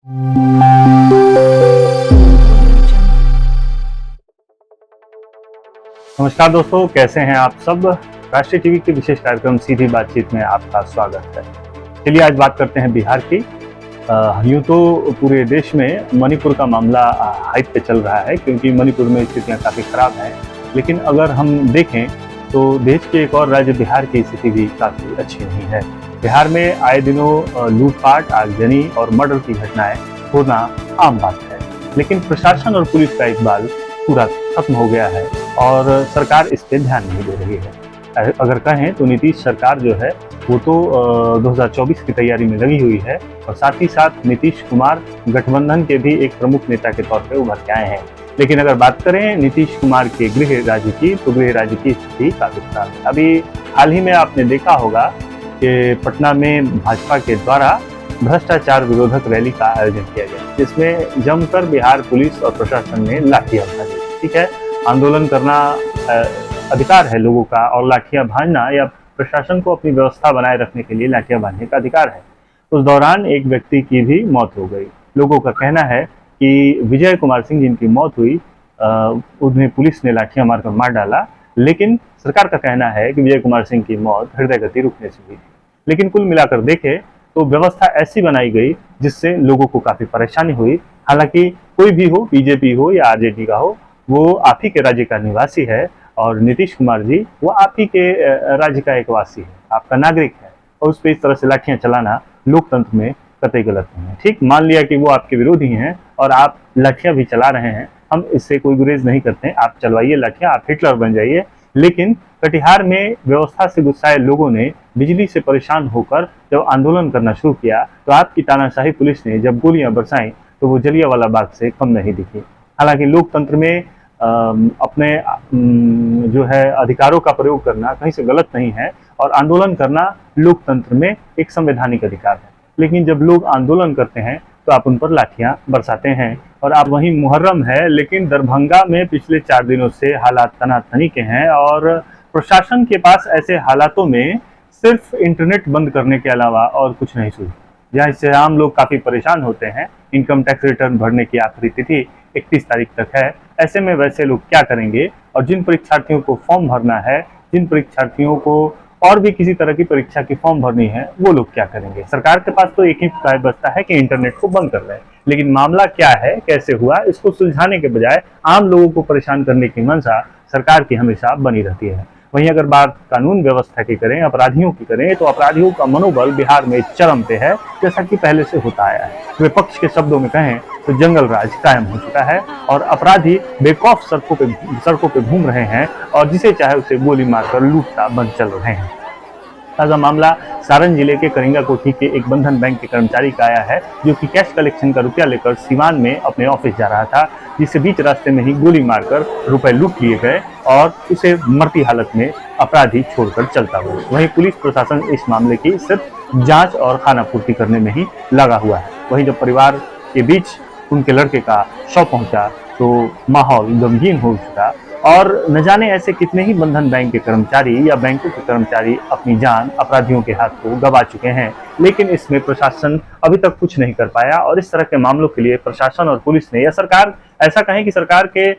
नमस्कार दोस्तों, कैसे हैं आप सब। राष्ट्रीय टीवी के विशेष कार्यक्रम सीधी बातचीत में आपका स्वागत है। चलिए आज बात करते हैं बिहार की। यूँ तो पूरे देश में मणिपुर का मामला हाइप पे चल रहा है, क्योंकि मणिपुर में स्थितियाँ काफ़ी खराब हैं। लेकिन अगर हम देखें तो देश के एक और राज्य बिहार की स्थिति भी काफ़ी अच्छी नहीं है। बिहार में आए दिनों लूटपाट, आगजनी और मर्डर की घटनाएं होना आम बात है। लेकिन प्रशासन और पुलिस का इकबाल पूरा खत्म हो गया है और सरकार इस पे ध्यान नहीं दे रही है। अगर कहें तो नीतीश सरकार जो है वो तो 2024 की तैयारी में लगी हुई है और साथ ही साथ नीतीश कुमार गठबंधन के भी एक प्रमुख नेता के तौर पे उभर के आए हैं। लेकिन अगर बात करें नीतीश कुमार के गृह राज्य की, तो गृह राज्य की स्थिति काफी खराब है। अभी हाल ही में आपने देखा होगा कि पटना में भाजपा के द्वारा भ्रष्टाचार विरोधक रैली का आयोजन किया गया, जिसमें जमकर बिहार पुलिस और प्रशासन ने लाठियां भाजी। ठीक है, आंदोलन करना अधिकार है लोगों का, और लाठियां भाजना या प्रशासन को अपनी व्यवस्था बनाए रखने के लिए लाठियां भाजने का अधिकार है। उस दौरान एक व्यक्ति की भी मौत हो गई। लोगों का कहना है कि विजय कुमार सिंह जिनकी मौत हुई, उन्हें पुलिस ने लाठियां मारकर मार डाला। लेकिन सरकार का कहना है कि विजय कुमार सिंह की मौत हृदय गति रुकने से हुई थी। लेकिन कुल मिलाकर देखें तो व्यवस्था ऐसी बनाई गई जिससे लोगों को काफी परेशानी हुई। हालांकि कोई भी हो, बीजेपी हो या आरजेडी का हो, वो आप ही के राज्य का निवासी है और नीतीश कुमार जी वो आप ही के राज्य का एक वासी है, आपका नागरिक है, और उस पर इस तरह से लाठियां चलाना लोकतंत्र में कतई गलत नहीं है। ठीक, मान लिया कि वो आपके विरोधी हैं और आप लाठियां भी चला रहे हैं, हम इससे कोई गुरेज नहीं करते हैं, आप चलवाइए लाठियां, आप हिटलर बन जाइए। लेकिन कटिहार में व्यवस्था से गुस्साए लोगों ने बिजली से परेशान होकर जब आंदोलन करना शुरू किया, तो आपकी तानाशाही पुलिस ने जब गोलियां बरसाई तो वो जलियांवाला बाग से कम नहीं दिखी। हालांकि लोकतंत्र में अपने जो है अधिकारों का प्रयोग करना कहीं से गलत नहीं है, और आंदोलन करना लोकतंत्र में एक संवैधानिक अधिकार है। लेकिन जब लोग आंदोलन करते हैं तो आप उन पर लाठियां बरसाते हैं। और आप वहीं मुहर्रम है, लेकिन दरभंगा में पिछले 4 दिनों से हालात तनातनी के हैं और प्रशासन के पास ऐसे हालातों में सिर्फ इंटरनेट बंद करने के अलावा और कुछ नहीं सूझ, जहाँ इससे आम लोग काफ़ी परेशान होते हैं। इनकम टैक्स रिटर्न भरने की आखिरी तिथि 31 तारीख तक है। ऐसे में वैसे लोग क्या करेंगे, और जिन परीक्षार्थियों को फॉर्म भरना है, जिन परीक्षार्थियों को और भी किसी तरह की परीक्षा की फॉर्म भरनी है, वो लोग क्या करेंगे। सरकार के पास तो एक ही उपाय बचता है कि इंटरनेट को बंद कर दें। लेकिन मामला क्या है, कैसे हुआ, इसको सुलझाने के बजाय आम लोगों को परेशान करने की मंशा सरकार की हमेशा बनी रहती है। वहीं अगर बात कानून व्यवस्था की करें, अपराधियों की करें, तो अपराधियों का मनोबल बिहार में चरम पे है, जैसा कि पहले से होता आया है। विपक्ष के शब्दों में कहें तो जंगल राज कायम हो चुका है और अपराधी बेखौफ सड़कों पे घूम रहे हैं और जिसे चाहे उसे गोली मारकर लूटता बंद चल रहे हैं। ताजा मामला सारण जिले के करिंगा कोठी के एक बंधन बैंक के कर्मचारी का आया है, जो कि कैश कलेक्शन का रुपया लेकर सिवान में अपने ऑफिस जा रहा था, जिसे बीच रास्ते में ही गोली मारकर रुपए लूट लिए गए और उसे मरती हालत में अपराधी छोड़कर चलता हुआ। वहीं पुलिस प्रशासन इस मामले की सिर्फ जांच और खानापूर्ति करने में ही लगा हुआ है। वहीं जब परिवार के बीच उनके लड़के का शव पहुंचा तो माहौल गमगीन हो चुका और न जाने ऐसे कितने ही बंधन बैंक के कर्मचारी या बैंकों के कर्मचारी अपनी जान अपराधियों के हाथ को गंवा चुके हैं। लेकिन इसमें प्रशासन अभी तक कुछ नहीं कर पाया और इस तरह के मामलों के लिए प्रशासन और पुलिस ने, या सरकार, ऐसा कहें कि सरकार के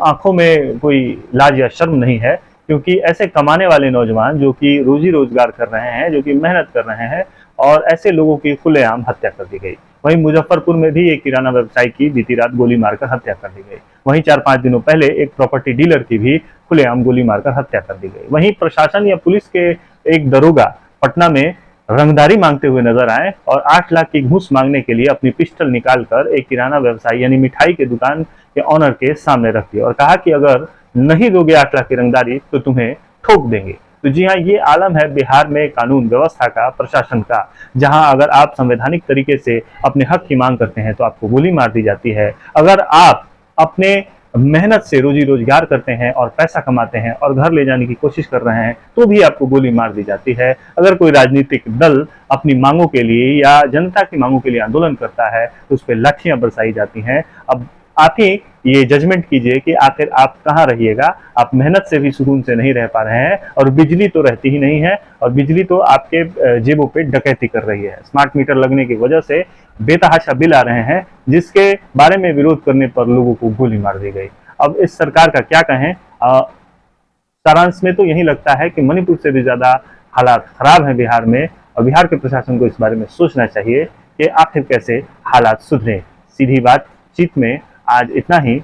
आंखों में कोई लाज या शर्म नहीं है, क्योंकि ऐसे कमाने वाले नौजवान जो कि रोजी रोजगार कर रहे हैं, जो कि मेहनत कर रहे हैं, और ऐसे लोगों की खुलेआम हत्या कर दी गई। वहीं मुजफ्फरपुर में भी एक किराना व्यवसायी की बीती रात गोली मारकर हत्या कर दी गई। वहीं 4-5 दिनों पहले एक प्रॉपर्टी डीलर की भी खुलेआम गोली मारकर हत्या कर दी गई। वहीं प्रशासन या पुलिस के एक दरोगा पटना में रंगदारी मांगते हुए नजर आए और 8 लाख की घूस मांगने के लिए अपनी पिस्टल निकालकर एक किराना व्यवसायी यानी मिठाई के दुकान के ऑनर के सामने रख दिया और कहा कि अगर नहीं दोगे 8 लाख की रंगदारी तो तुम्हें ठोक देंगे। तो जी हाँ, ये आलम है बिहार में कानून व्यवस्था का, प्रशासन का, जहां अगर आप संवैधानिक तरीके से अपने हक की मांग करते हैं तो आपको गोली मार दी जाती है। अगर आप अपने मेहनत से रोजी रोजगार करते हैं और पैसा कमाते हैं और घर ले जाने की कोशिश कर रहे हैं तो भी आपको गोली मार दी जाती है। अगर कोई राजनीतिक दल अपनी मांगों के लिए या जनता की मांगों के लिए आंदोलन करता है तो उस पर लाठियां बरसाई जाती हैं। अब आप ही ये जजमेंट कीजिए कि आखिर आप कहाँ रहिएगा। आप मेहनत से भी सुकून से नहीं रह पा रहे हैं और बिजली तो रहती ही नहीं है, और बिजली तो आपके जेबों पे डकैती कर रही है। स्मार्ट मीटर लगने की वजह से बेतहाशा बिल आ रहे हैं, जिसके बारे में विरोध करने पर लोगों को गोली मार दी गई। अब इस सरकार का क्या कहें। सारांश में तो यही लगता है कि मणिपुर से भी ज्यादा हालात खराब हैं बिहार में, और बिहार के प्रशासन को इस बारे में सोचना चाहिए कि आखिर कैसे हालात सुधरे। सीधी बातचीत में आज इतना ही।